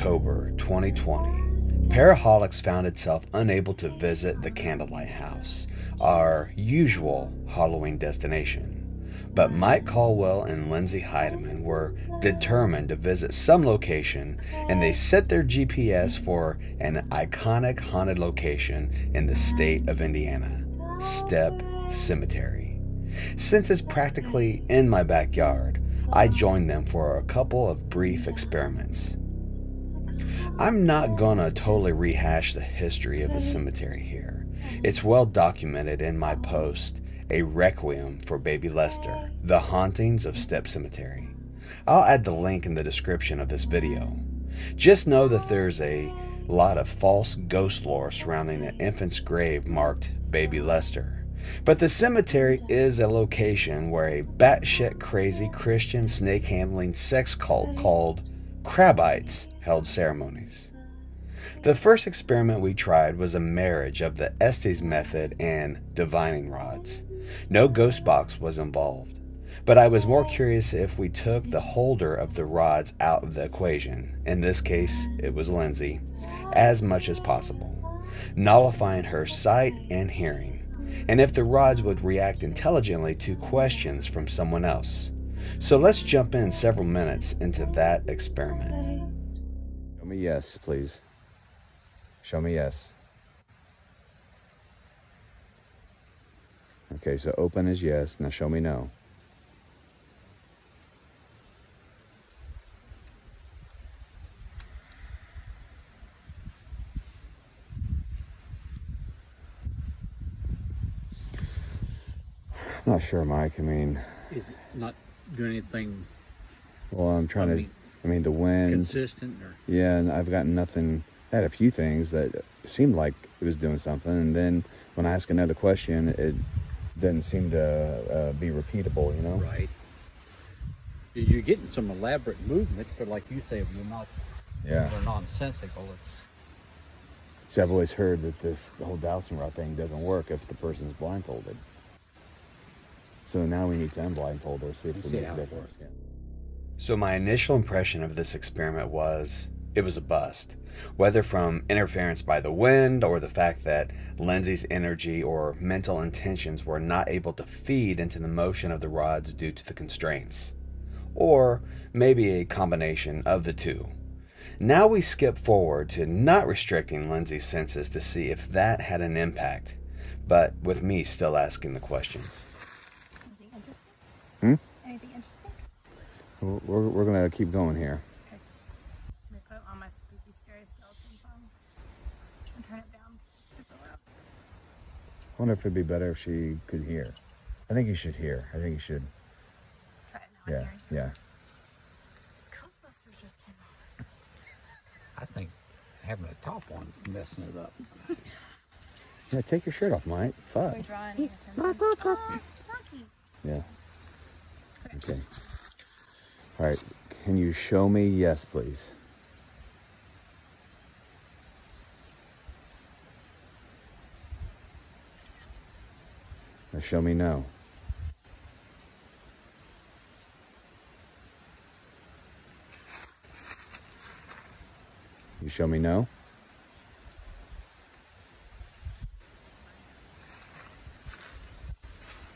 October 2020, Paraholics found itself unable to visit the Candlelight House, our usual Halloween destination. But Mike Caldwell and Lynsey Heidemann were determined to visit some location, and they set their GPS for an iconic haunted location in the state of Indiana, Stepp Cemetery. Since it's practically in my backyard, I joined them for a couple of brief experiments. I'm not gonna totally rehash the history of the cemetery here. It's well documented in my post, A Requiem for Baby Lester, The Hauntings of Stepp Cemetery. I'll add the link in the description of this video. Just know that there's a lot of false ghost lore surrounding an infant's grave marked Baby Lester. But the cemetery is a location where a batshit crazy Christian snake-handling sex cult called Crabites held ceremonies. The first experiment we tried was a marriage of the Estes method and divining rods. No ghost box was involved, but I was more curious if we took the holder of the rods out of the equation, in this case it was Lynsey, as much as possible, nullifying her sight and hearing, and if the rods would react intelligently to questions from someone else. So let's jump in several minutes into that experiment. Show me yes, please. Show me yes. Okay, so open is yes. Now show me no. I'm not sure, Mike. I mean... Is it not doing anything? Well, I'm trying to... I mean, the wind... Consistent? Or? Yeah, and I've gotten nothing... I had a few things that seemed like it was doing something, and then when I ask another question, it doesn't seem to be repeatable, you know? Right. You're getting some elaborate movement, but like you say, they're not... Yeah. They're nonsensical. See, I've always heard that this whole dowsing rod thing doesn't work if the person's blindfolded. So now we need to unblindfold her, see if it makes a difference. Yeah. So my initial impression of this experiment was it was a bust. Whether from interference by the wind or the fact that Lynsey's energy or mental intentions were not able to feed into the motion of the rods due to the constraints. Or maybe a combination of the two. Now we skip forward to not restricting Lynsey's senses to see if that had an impact, but with me still asking the questions. Anything interesting? We're gonna keep going here. Okay. I'm gonna put it on my spooky, scary skeleton song and turn it down because it's super loud. I wonder if it'd be better if she could hear. I think you should hear. I think you should. Try it now. Yeah, yeah. Ghostbusters just came out. I think having a top on is messing it up. Yeah, take your shirt off, Mike. Fuck. We're drawing attention. Yeah. Okay. All right. Can you show me yes, please? Now show me no. You show me no?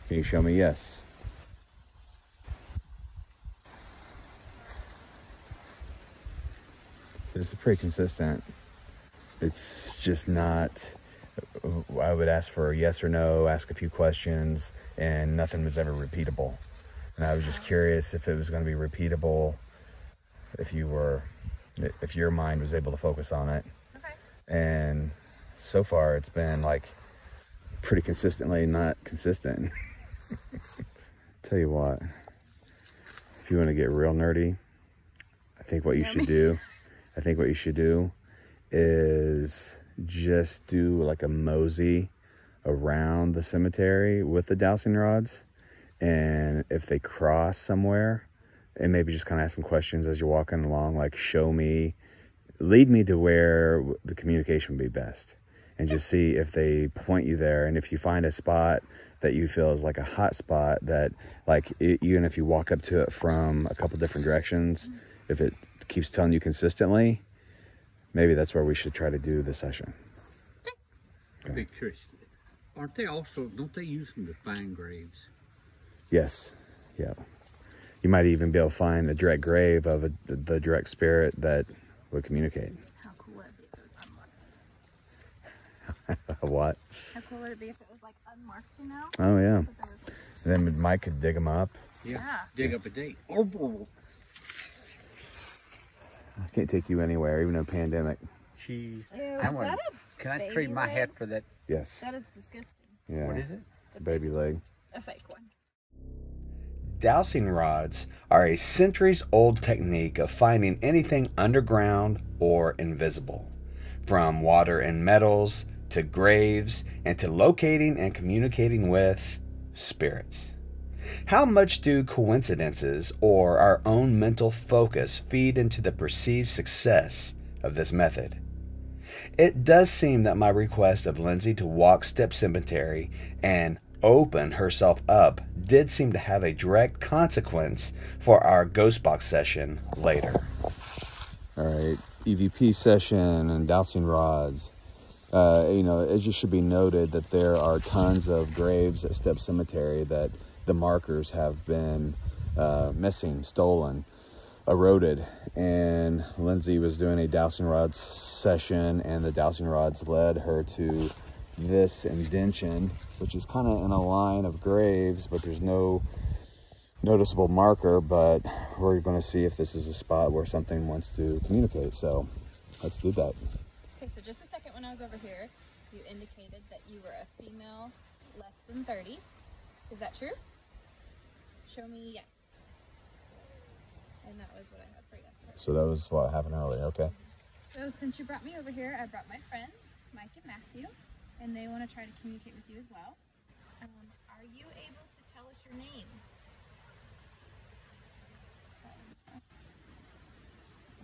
Can you show me yes? This is pretty consistent. It's just not, I would ask for a yes or no, ask a few questions, and nothing was ever repeatable. And I was just curious if it was going to be repeatable, if your mind was able to focus on it. Okay. And so far it's been like pretty consistently not consistent. Tell you what, if you want to get real nerdy, I think what you should do is just do like a mosey around the cemetery with the dowsing rods, and if they cross somewhere, and maybe just kind of ask some questions as you're walking along, like lead me to where the communication would be best, and just see if they point you there. And if you find a spot that you feel is like a hot spot, that like even if you walk up to it from a couple different directions, if it keeps telling you consistently, maybe that's where we should try to do the session. I'd be curious. Aren't they also, don't they use them to find graves? Yes. Yeah. You might even be able to find a direct grave of the direct spirit that would communicate. How cool would it be if it was unmarked? What? How cool would it be if it was like unmarked, you know? Oh, yeah. But there was, like, Then Mike could dig them up. Yeah. Dig up a date. I can't take you anywhere, even in a pandemic. Jeez. Ew, I is want- that a Can I baby trade my leg? hat for that? Yes. That is disgusting. Yeah. What is it? It's a baby leg. A fake one. Dowsing rods are a centuries-old technique of finding anything underground or invisible, from water and metals to graves and to locating and communicating with spirits. How much do coincidences or our own mental focus feed into the perceived success of this method? It does seem that my request of Lynsey to walk Stepp Cemetery and open herself up did seem to have a direct consequence for our ghost box session later. All right, EVP session and dowsing rods. You know, it just should be noted that there are tons of graves at Stepp Cemetery that the markers have been missing, stolen, eroded, and Lynsey was doing a dowsing rods session, and the dowsing rods led her to this indention, which is kind of in a line of graves, but there's no noticeable marker. But we're going to see if this is a spot where something wants to communicate, so let's do that. Okay, so just a second, when I was over here, you indicated that you were a female less than 30. Is that true? Show me yes. And that was what I had for yes. Right? So that was what happened earlier. Okay. So since you brought me over here, I brought my friends, Mike and Matthew, and they want to try to communicate with you as well. Are you able to tell us your name?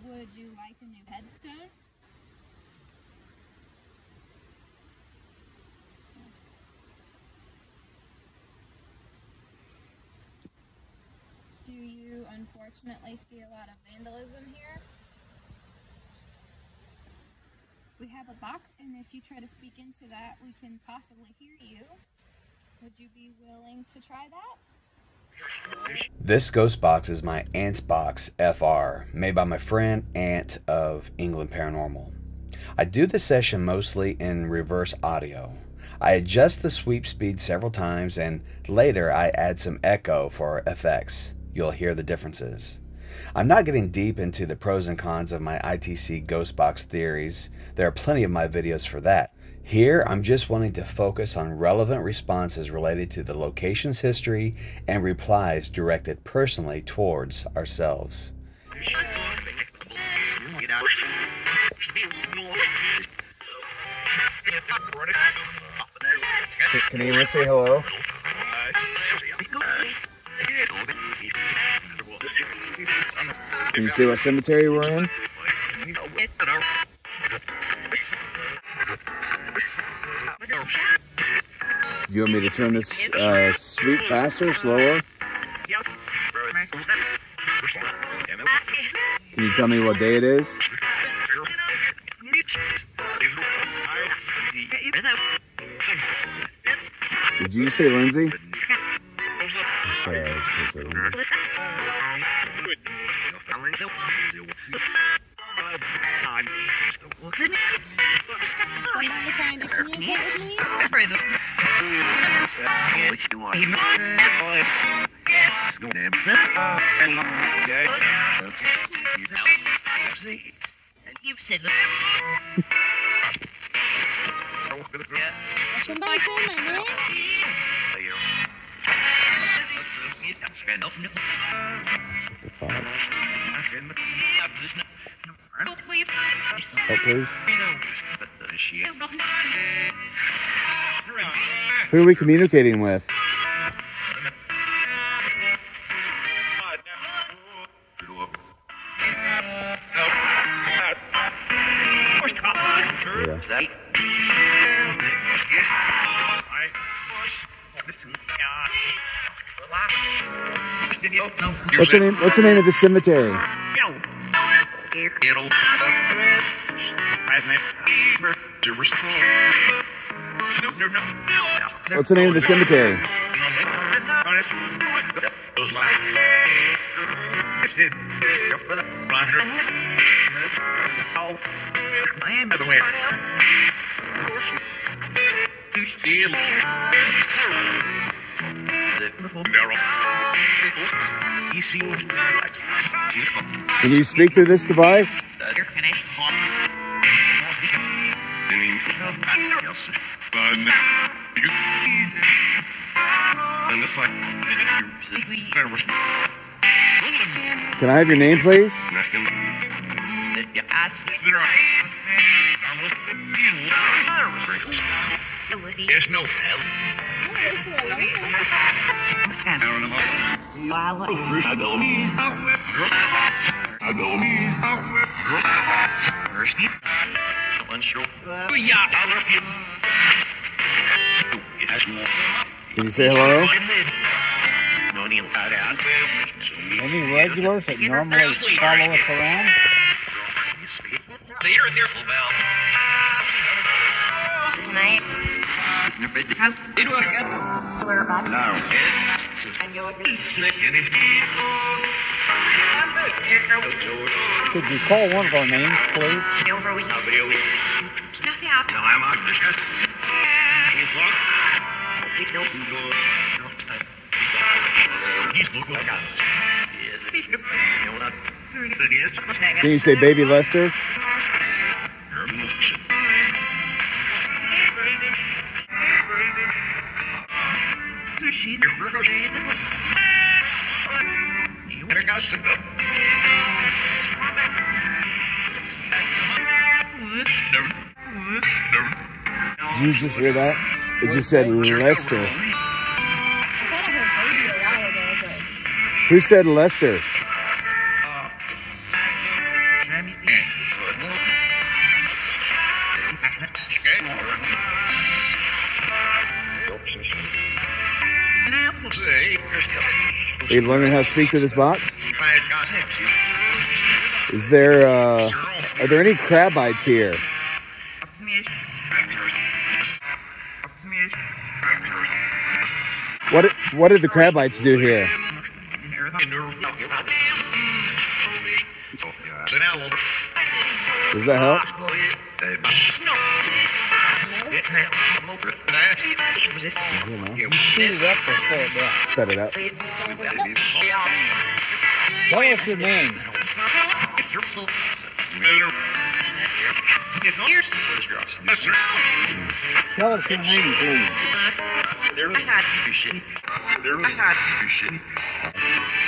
Would you like a new headstone? Do you unfortunately see a lot of vandalism here? We have a box, and if you try to speak into that, we can possibly hear you. Would you be willing to try that? This ghost box is my Ant's Box FR, made by my friend Ant of England Paranormal. I do the session mostly in reverse audio. I adjust the sweep speed several times, and later I add some echo for effects. You'll hear the differences. I'm not getting deep into the pros and cons of my ITC ghost box theories. There are plenty of my videos for that. Here, I'm just wanting to focus on relevant responses related to the location's history and replies directed personally towards ourselves. Can anyone say hello? Can you see what cemetery we're in? Do you want me to turn this sweep faster, slower? Can you tell me what day it is? Did you say Lynsey? Sorry, I should say Lynsey. Somebody trying to communicate with me? Somebody say my name? The fuck? Oh, please. Who are we communicating with? Yeah. What's the name? What's the name of the cemetery? What's the name of the cemetery? Can you speak through this device? Can I have your name, please? There's no Can you say hello? Any regulars that normally follow us around? Could you call one of our names, please? Can you say Baby Lester? Did you just hear that? It just said Lester. Who said Lester? Are you learning how to speak to this box? Is there, are there any crabites here? What did the crabites do here? Does that help? Spit it out. Tell us your name. Tell us your name, please.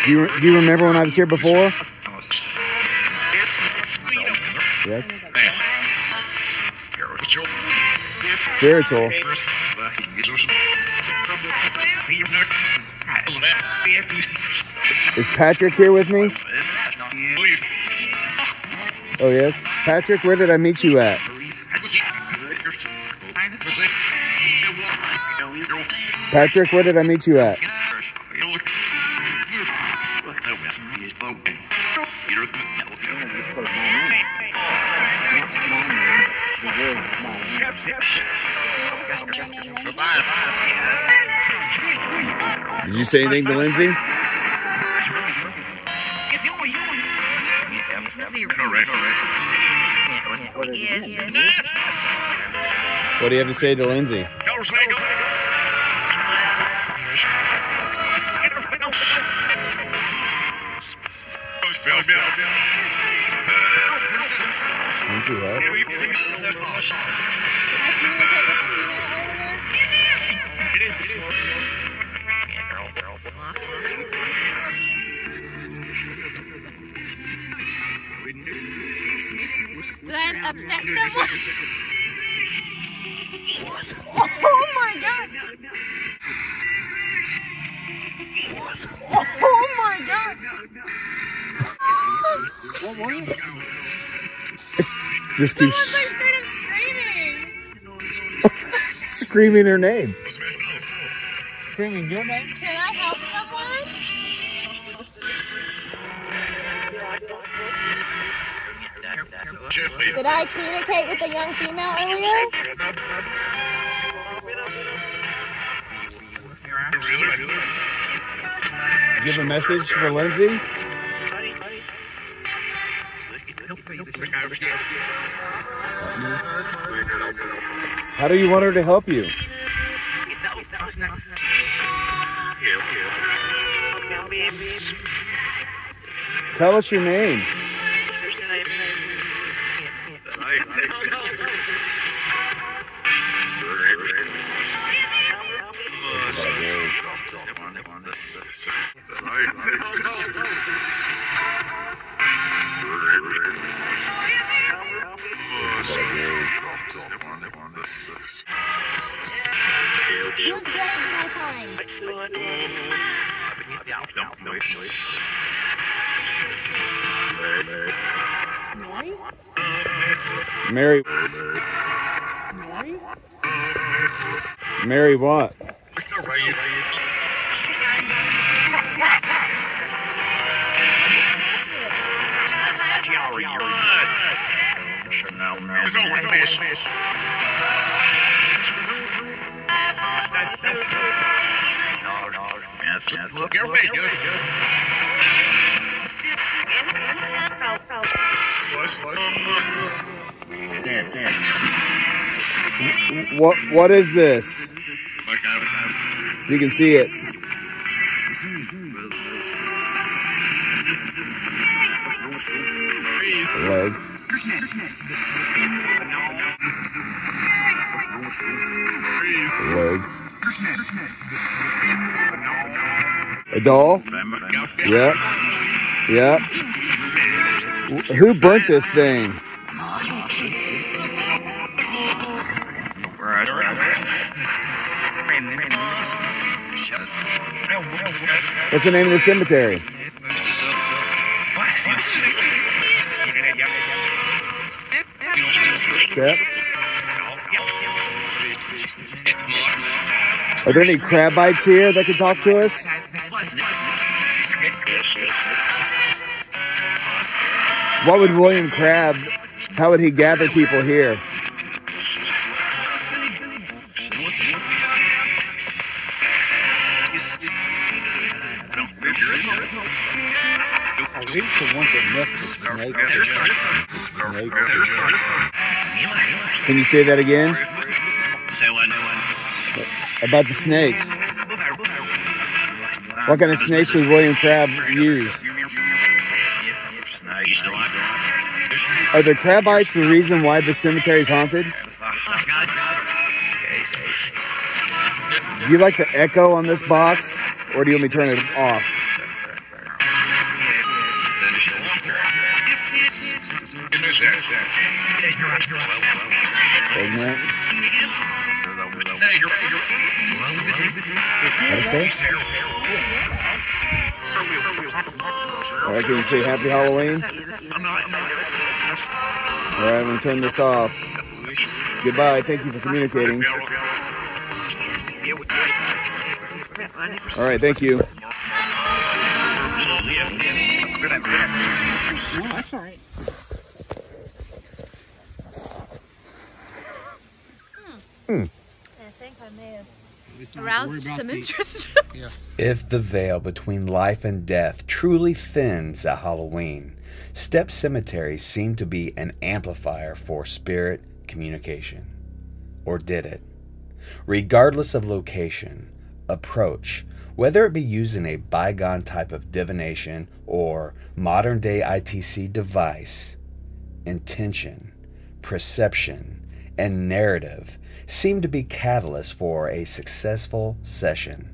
Do you remember when I was here before? Yes. Spiritual. Is Patrick here with me? Oh yes. Patrick, where did I meet you at? Patrick, where did I meet you at? Did you say anything to Lynsey? What do you have to say to Lynsey? Lynsey, what? That upset someone. Oh my god. Oh my god. What were you? Just keep Someone's like straight up screaming. screaming her name. Screaming your name? Can I help someone? Did I communicate with the young female earlier? Do you have a message for Lynsey? How do you want her to help you? Tell us your name. Who's good at find? Mary. Mary what? What is this? You can see it. Leg. Leg. A doll? Yep. Yep. Who burnt this thing? What's the name of the cemetery? Stepp? Are there any crab bites here that can talk to us? What would William Crab, how would he gather people here? These are the ones that nest with snakes. Can you say that again? About the snakes. What kind of snakes would William Crab use? Are the crab bites the reason why the cemetery is haunted? Do you like the echo on this box, or do you want me to turn it off? Ignorant. How'd I say? Alright, can you say Happy Halloween? Alright, I'm going to turn this off. Goodbye, thank you for communicating. Alright, thank you. No, that's alright. I think I may have aroused some interest. If the veil between life and death truly thins at Halloween, Stepp Cemetery seemed to be an amplifier for spirit communication. Or did it? Regardless of location, approach, whether it be using a bygone type of divination or modern-day ITC device, intention, perception, and narrative seem to be catalysts for a successful session.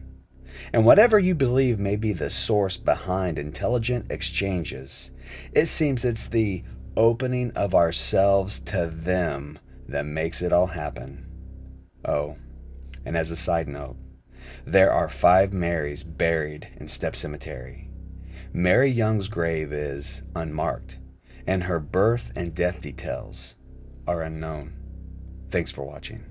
And whatever you believe may be the source behind intelligent exchanges, it seems it's the opening of ourselves to them that makes it all happen. Oh, and as a side note, there are 5 Marys buried in Stepp Cemetery. Mary Young's grave is unmarked, and her birth and death details are unknown. Thanks for watching.